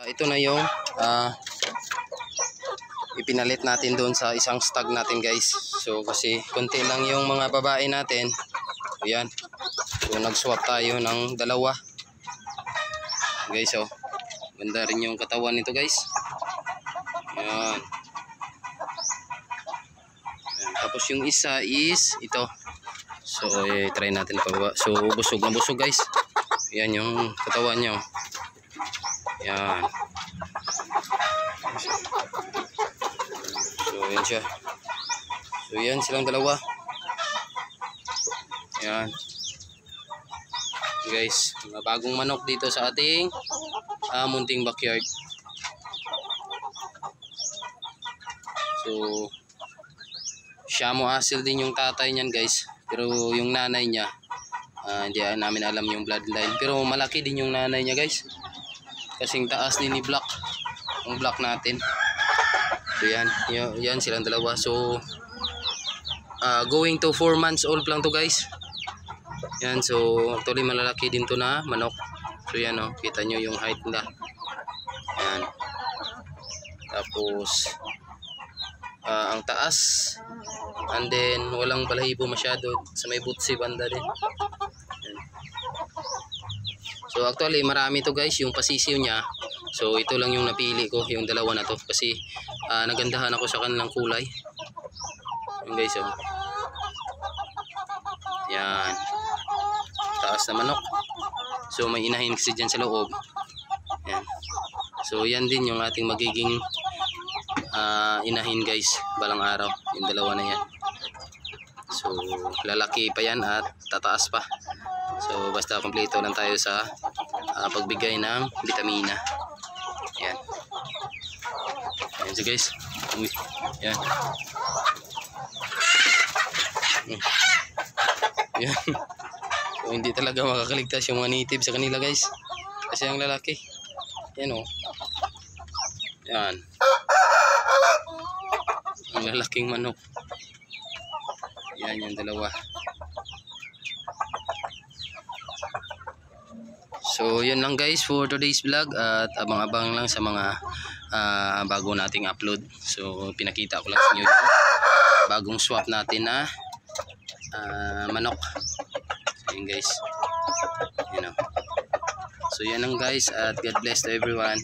Ito na yung ipinalit natin doon sa isang stag natin guys. So kasi konti lang yung mga babae natin. Ayan. So nag-swap tayo ng dalawa. Guys oh. Ganda rin yung katawan nito guys. Ayan. Ayan. Tapos yung isa is ito. So try natin pababa. So busog na busog guys. Ayan yung katawan niya oh. Ayan. So yan siya. So yan silang dalawa. Yan guys, mga bagong manok dito sa ating munting backyard. So Shamo Asil din yung tatay niyan guys, pero yung nanay niya hindi namin alam yung bloodline, pero malaki din yung nanay niya guys, kasing taas din ni Black, yung Black natin. So yan silang dalawa. So going to 4 months old lang to guys. Yan, so actually malalaki din to na manok. So yan oh, kita nyo yung height nila. Yan. Tapos ang taas, and then walang balahibo masyado sa may butsi banda din. Yan. So actually marami to guys yung pasisiw niya. So ito lang yung napili ko, yung dalawa na to, kasi nagandahan ako sa kanilang kulay. Yan guys oh. Yan. Taas na manok. So may inahin kasi dyan sa loob. Yan. So yan din yung ating magiging inahin guys balang araw, yung dalawa na yan. So lalaki pa yan at tataas pa. So basta kompleto lang tayo sa pagbigay ng vitamina. Yan. Yan so guys. Uy. Yan. Yan. So, hindi talaga makakaligtas yung mga native sa kanila guys, kasi ang lalaki. Yan o. Yan. Ang lalaking manok. Yan yung dalawa. So yun lang guys for today's vlog, at abang-abang lang sa mga bago nating upload. So pinakita ko lang sa inyo yung bagong swap natin na manok. Ayun guys, you know. So yan lang guys, at God bless to everyone.